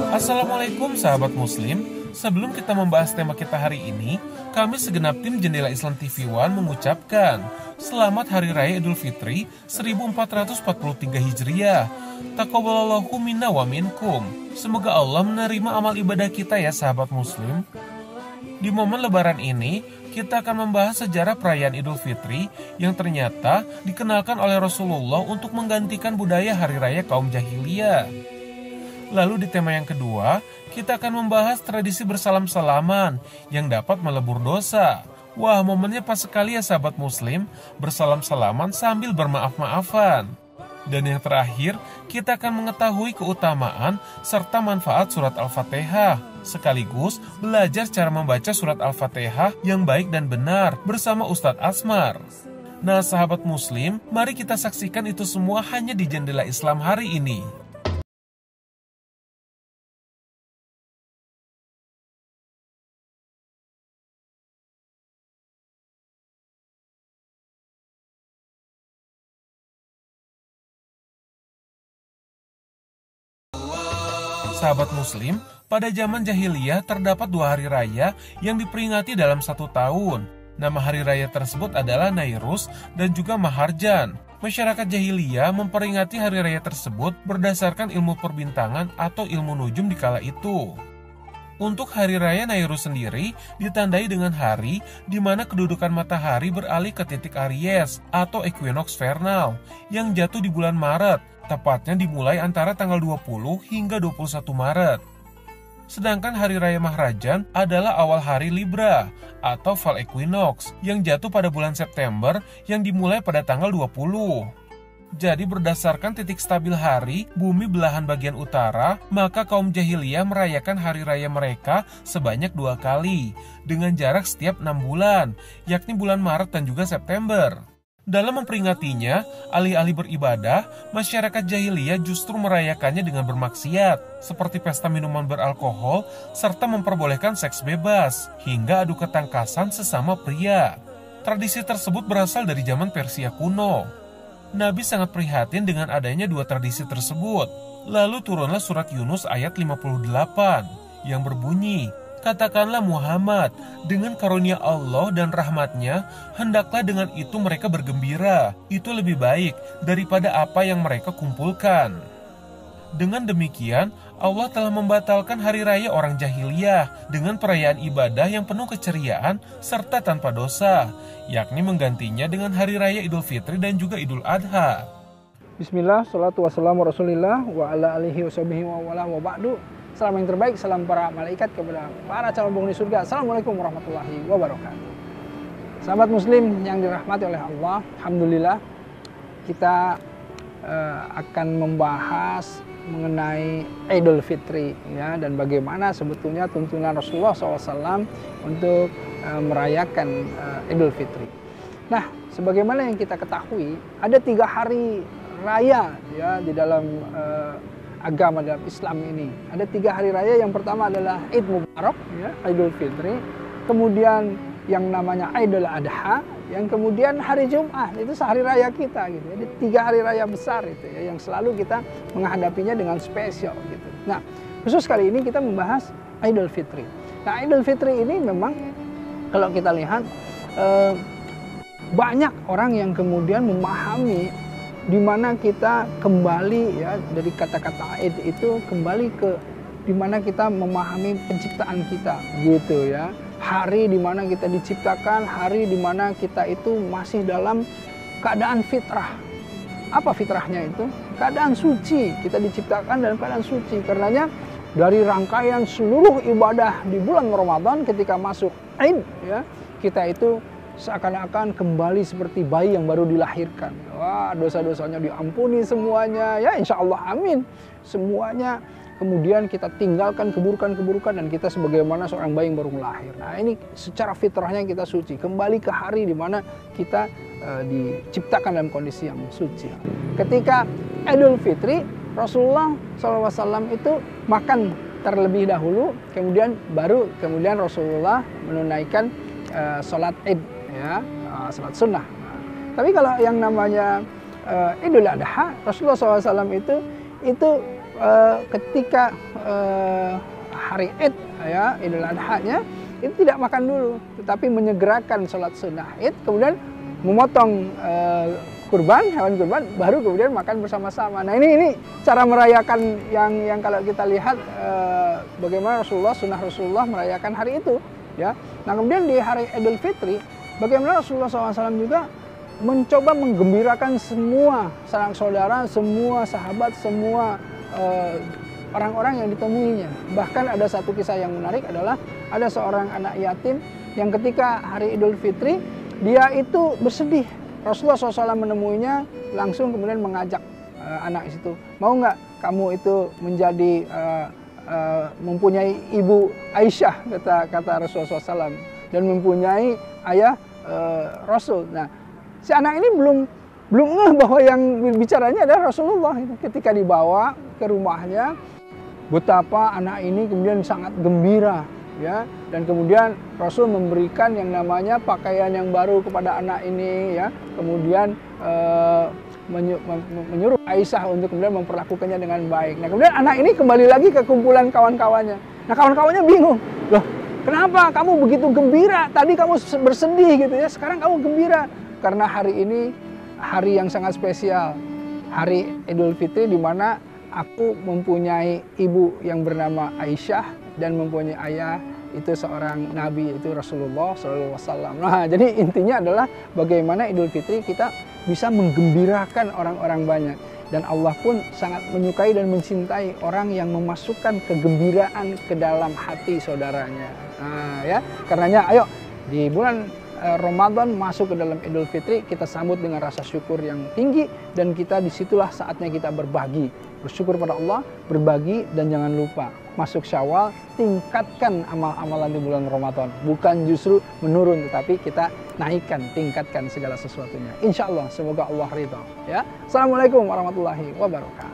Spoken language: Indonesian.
Assalamualaikum sahabat muslim. Sebelum kita membahas tema kita hari ini, kami segenap tim Jendela Islam TV One mengucapkan Selamat Hari Raya Idul Fitri 1443 Hijriah. Taqabbalallahu minna wa minkum. Semoga Allah menerima amal ibadah kita ya sahabat muslim. Di momen lebaran ini, kita akan membahas sejarah perayaan Idul Fitri yang ternyata dikenalkan oleh Rasulullah untuk menggantikan budaya hari raya kaum jahiliyah. Lalu di tema yang kedua, kita akan membahas tradisi bersalam-salaman yang dapat melebur dosa. Wah, momennya pas sekali ya sahabat muslim, bersalam-salaman sambil bermaaf-maafan. Dan yang terakhir, kita akan mengetahui keutamaan serta manfaat surat Al-Fatihah, sekaligus belajar cara membaca surat Al-Fatihah yang baik dan benar bersama Ustadz Asmar. Nah sahabat muslim, mari kita saksikan itu semua hanya di Jendela Islam hari ini. Sahabat muslim, pada zaman jahiliyah terdapat 2 hari raya yang diperingati dalam 1 tahun. Nama hari raya tersebut adalah Nairus dan juga Maharjan. Masyarakat jahiliyah memperingati hari raya tersebut berdasarkan ilmu perbintangan atau ilmu nujum di kala itu. Untuk hari raya Nairus sendiri ditandai dengan hari di mana kedudukan matahari beralih ke titik Aries atau equinox vernal yang jatuh di bulan Maret, tepatnya dimulai antara tanggal 20 hingga 21 Maret. Sedangkan hari raya Maharajan adalah awal hari Libra atau fall equinox yang jatuh pada bulan September yang dimulai pada tanggal 20. Jadi berdasarkan titik stabil hari bumi belahan bagian utara, maka kaum jahiliyah merayakan hari raya mereka sebanyak 2 kali dengan jarak setiap 6 bulan, yakni bulan Maret dan juga September. Dalam memperingatinya, alih-alih beribadah, masyarakat jahiliyah justru merayakannya dengan bermaksiat, seperti pesta minuman beralkohol, serta memperbolehkan seks bebas, hingga adu ketangkasan sesama pria. Tradisi tersebut berasal dari zaman Persia kuno. Nabi sangat prihatin dengan adanya 2 tradisi tersebut. Lalu turunlah surat Yunus ayat 58, yang berbunyi, Katakanlah Muhammad, dengan karunia Allah dan rahmatnya, hendaklah dengan itu mereka bergembira. Itu lebih baik daripada apa yang mereka kumpulkan. Dengan demikian, Allah telah membatalkan hari raya orang jahiliyah dengan perayaan ibadah yang penuh keceriaan serta tanpa dosa, yakni menggantinya dengan hari raya Idul Fitri dan juga Idul Adha. Bismillah, salatu wassalamu rasulillah wa ala alihi wa sahbihi wa wala wa ba'du. Salam yang terbaik, salam para malaikat kepada para calon penghuni surga. Assalamualaikum warahmatullahi wabarakatuh. Sahabat muslim yang dirahmati oleh Allah, alhamdulillah kita akan membahas mengenai Idul Fitri ya, dan bagaimana sebetulnya tuntunan Rasulullah SAW untuk merayakan Idul Fitri. Nah, sebagaimana yang kita ketahui, ada 3 hari raya ya di dalam agama dalam Islam ini. Ada 3 hari raya. Yang pertama adalah Id Mubarak ya, Idul Fitri. Kemudian yang namanya Idul Adha, yang kemudian hari Jumat, itu sehari raya kita gitu. Jadi 3 hari raya besar itu ya, yang selalu kita menghadapinya dengan spesial gitu. Nah, khusus kali ini kita membahas Idul Fitri. Nah, Idul Fitri ini memang kalau kita lihat banyak orang yang kemudian memahami di mana kita kembali ya dari kata-kata Id itu kembali ke di mana kita memahami penciptaan kita gitu ya. Hari di mana kita diciptakan, hari di mana kita itu masih dalam keadaan fitrah. Apa fitrahnya itu? Keadaan suci. Kita diciptakan dalam keadaan suci. Karenanya dari rangkaian seluruh ibadah di bulan Ramadan ketika masuk Id ya, kita itu seakan-akan kembali seperti bayi yang baru dilahirkan. Wah, dosa-dosanya diampuni semuanya. Ya, insya Allah, amin. Semuanya. Kemudian kita tinggalkan keburukan-keburukan dan kita sebagaimana seorang bayi yang baru melahir. Nah, ini secara fitrahnya kita suci. Kembali ke hari di mana kita diciptakan dalam kondisi yang suci. Ketika Idul Fitri, Rasulullah SAW itu makan terlebih dahulu, kemudian Rasulullah menunaikan sholat Id. Ya, salat sunnah. Tapi kalau yang namanya Idul Adha, Rasulullah SAW itu ketika hari Id ya, Idul Adha-nya itu tidak makan dulu, tetapi menyegerakan sholat sunnah Id, kemudian memotong kurban, hewan kurban, baru kemudian makan bersama-sama. Nah ini cara merayakan yang kalau kita lihat bagaimana sunnah Rasulullah merayakan hari itu, ya. Nah kemudian di hari Idul Fitri, bagaimana Rasulullah SAW juga mencoba menggembirakan semua sanak saudara, semua sahabat, semua orang-orang yang ditemuinya. Bahkan ada satu kisah yang menarik adalah ada seorang anak yatim yang ketika hari Idul Fitri dia itu bersedih. Rasulullah SAW menemuinya, langsung kemudian mengajak anak itu, mau nggak kamu itu menjadi mempunyai ibu Aisyah, kata Rasulullah SAW, dan mempunyai ayah Rasul. Nah, si anak ini belum ngeh bahwa yang bicaranya adalah Rasulullah. Ketika dibawa ke rumahnya, betapa anak ini kemudian sangat gembira, ya, dan kemudian Rasul memberikan yang namanya pakaian yang baru kepada anak ini, ya, kemudian menyuruh Aisyah untuk kemudian memperlakukannya dengan baik. Nah kemudian anak ini kembali lagi ke kumpulan kawan-kawannya. Nah kawan-kawannya bingung, loh kenapa kamu begitu gembira? Tadi kamu bersedih gitu ya, sekarang kamu gembira. Karena hari ini hari yang sangat spesial, hari Idul Fitri, di mana aku mempunyai ibu yang bernama Aisyah dan mempunyai ayah itu seorang nabi, itu Rasulullah SAW. Nah, jadi intinya adalah bagaimana Idul Fitri kita bisa menggembirakan orang-orang banyak, dan Allah pun sangat menyukai dan mencintai orang yang memasukkan kegembiraan ke dalam hati saudaranya. Nah, ya, karenanya ayo di bulan Ramadan masuk ke dalam Idul Fitri, kita sambut dengan rasa syukur yang tinggi, dan kita disitulah saatnya kita berbagi, bersyukur pada Allah, berbagi, dan jangan lupa masuk Syawal, tingkatkan amal-amalan di bulan Ramadan, bukan justru menurun, tetapi kita naikkan, tingkatkan segala sesuatunya. Insya Allah, semoga Allah ridha. Ya, Assalamualaikum warahmatullahi wabarakatuh.